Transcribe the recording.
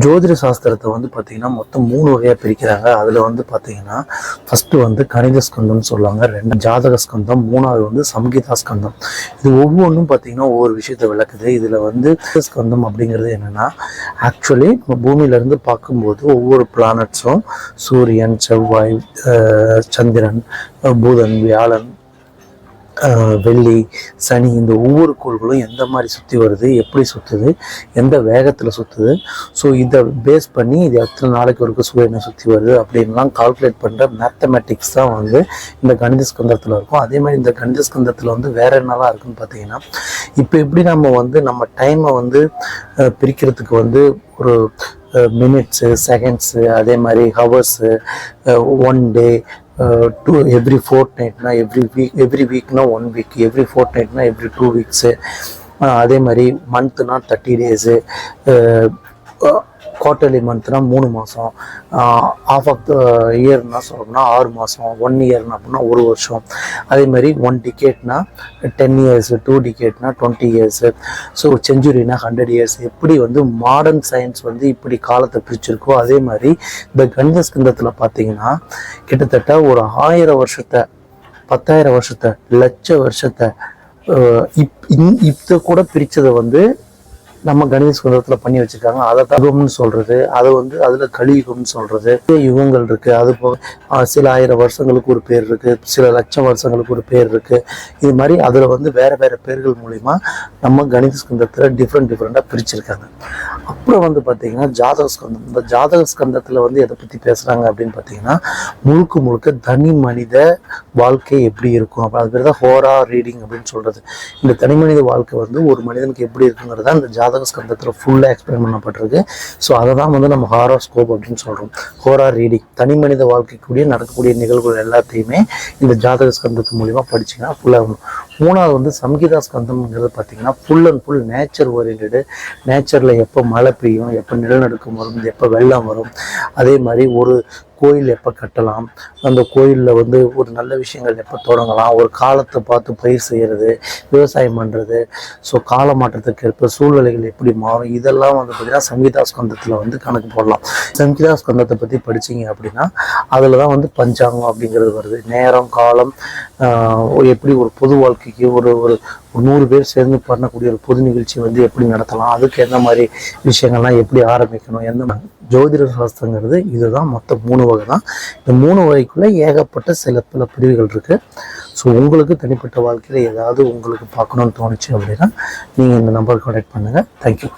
ஜோதிட சாஸ்திரத்தை பார்த்தீங்கன்னா மொத்தம் 3 வகையாக பிரிக்கிறாங்க. அதில் பார்த்தீங்கன்னா ஃபஸ்ட்டு கணித ஸ்கந்தம்னு சொல்லுவாங்க, 2 ஜாதக ஸ்கந்தம், 3வது சம்ஹிதா ஸ்கந்தம். இது ஒவ்வொன்றும் பார்த்தீங்கன்னா ஒவ்வொரு விஷயத்தை விளக்குது. இதில் ஸ்கந்தம் அப்படிங்கிறது என்னென்னா, ஆக்சுவலி பூமியிலேருந்து பார்க்கும்போது ஒவ்வொரு பிளானட்ஸும் சூரியன், செவ்வாய், சந்திரன், புதன், வியாழன், வெள்ளி, சனி, இந்த ஒவ்வொரு கோள்களும் எந்த மாதிரி சுற்றி வருது, எப்படி சுற்றுது, எந்த வேகத்தில் சுற்றுது, ஸோ இதை பேஸ் பண்ணி இது எத்தனை நாளைக்கு ஒருக்கு சூரியனை சுற்றி வருது அப்படின்லாம் கால்குலேட் பண்ணுற மேத்தமெட்டிக்ஸ் தான் இந்த கணித ஸ்கந்தத்தில் இருக்கும். அதே மாதிரி இந்த கணித ஸ்கந்தத்தில் வேற என்னெல்லாம் இருக்குன்னு பார்த்தீங்கன்னா, இப்போ எப்படி நம்ம நம்ம டைமை பிரிக்கிறதுக்கு ஒரு மினிட்ஸு, செகண்ட்ஸு, அதே மாதிரி ஹவர்ஸு, 1 டே, எவ்ரி ஃபோர்ட்நைட்னா எவ்ரி வீக்னா 1 வீக், எவ்ரி ஃபோர்ட்நைட்னா எவ்ரி 2 வீக்ஸு, அதே மாதிரி மந்த்னா 30 டேஸு, குவார்ட்டர்லி மந்த்னா 3 மாதம், ஆஃப் ஆஃப் த இயர்னா சொல்லணும்னா 6 மாதம், 1 இயர்னா அப்படின்னா 1 வருஷம், அதே மாதிரி 1 டிகேட்னா 10 இயர்ஸு, 2 டிகேட்னா 20 இயர்ஸு, ஸோ செஞ்சுரினா 100 இயர்ஸ். எப்படி மாடர்ன் சயின்ஸ் இப்படி காலத்தை பிரிச்சிருக்கோ, அதே மாதிரி இந்த கணித ஸ்கந்தத்தில் பார்த்தீங்கன்னா கிட்டத்தட்ட ஒரு 1000 வருஷத்தை, 10,000 வருஷத்தை, லட்ச வருஷத்தை இப்போ கூட பிரித்ததை நம்ம கணித ஸ்கந்தத்தில் பண்ணி வச்சுருக்காங்க. அதை யுகம்னு சொல்கிறது, அதை அதில் கலியுகம்னு சொல்கிறது, யுகங்கள் இருக்குது. அது போக சில 1000 வருஷங்களுக்கு ஒரு பேர் இருக்குது, சில லட்சம் வருஷங்களுக்கு ஒரு பேர் இருக்குது. இது மாதிரி அதில் வேறு வேறு பேர்கள் மூலிமா நம்ம கணித ஸ்கந்தத்தில் டிஃப்ரெண்ட்டாக பிரிச்சிருக்காங்க. அப்புறம் பார்த்திங்கன்னா ஜாதக ஸ்கந்தம். இந்த ஜாதக ஸ்கந்தத்தில் எதை பற்றி பேசுகிறாங்க அப்படின்னு பார்த்தீங்கன்னா, முழுக்க தனி மனித வாழ்க்கை எப்படி இருக்கும், அப்போ அது பேர் தான் ஹோரா ரீடிங் அப்படின்னு சொல்கிறது. இந்த தனி மனித வாழ்க்கை ஒரு மனிதனுக்கு எப்படி இருக்குங்கிறது தான் இந்த ஜாதக ஸ்கந்தத்தில் ஃபுல்லாக எக்ஸ்பிளைன் பண்ணப்பட்டிருக்கு. ஸோ அதை தான் நம்ம ஹாரோஸ்கோப் அப்படின்னு சொல்கிறோம். ஹோரா ரீடிங், தனி மனித வாழ்க்கைக்குரிய நடக்கக்கூடிய நிகழ்வுகள் எல்லாத்தையுமே இந்த ஜாதக ஸ்கந்தத்து மூலிமா படிச்சிங்கன்னா ஃபுல்லாக. 3வது சம்ஹிதா ஸ்கந்தம்ங்கிறது பார்த்தீங்கன்னா full and full nature oriented. நேச்சரில் எப்போ மழை பெய்யும், எப்போ நிலநடுக்கம் வரும், எப்போ வெள்ளம் வரும், அதே மாதிரி ஒரு கோயில் எப்போ கட்டலாம், அந்த கோயிலில் ஒரு நல்ல விஷயங்கள் எப்போ தொடங்கலாம், ஒரு காலத்தை பார்த்து பயிர் செய்கிறது, விவசாயம் பண்ணுறது, ஸோ கால மாற்றத்துக்கு ஏற்ப சூழ்நிலைகள் எப்படி மாறும், இதெல்லாம் பார்த்திங்கன்னா சம்ஹிதா ஸ்கந்தத்தில் கணக்கு போடலாம். சம்ஹிதா ஸ்கந்தத்தை பற்றி படிச்சிங்க அப்படின்னா அதில் தான் பஞ்சாங்கம் அப்படிங்கிறது வருது. நேரம், காலம், எப்படி ஒரு பொது வாழ்க்கைக்கு ஒரு 100 பேர் சேர்ந்து பண்ணக்கூடிய ஒரு பொது நிகழ்ச்சி எப்படி நடத்தலாம், அதுக்கு எந்த மாதிரி விஷயங்கள்லாம் எப்படி ஆரம்பிக்கணும், எந்த மாதிரி ஜோதிட சாஸ்திரங்கிறது இதுதான். மொத்தம் 3 வகை தான். இந்த 3 வகைக்குள்ளே ஏகப்பட்ட பல பிரிவுகள் இருக்குது. ஸோ உங்களுக்கு தனிப்பட்ட வாழ்க்கையில் ஏதாவது உங்களுக்கு பார்க்கணுன்னு தோணுச்சு அப்படின்னா நீங்கள் இந்த நம்பருக்கு கான்டாக்ட் பண்ணுங்கள். தேங்க்யூ.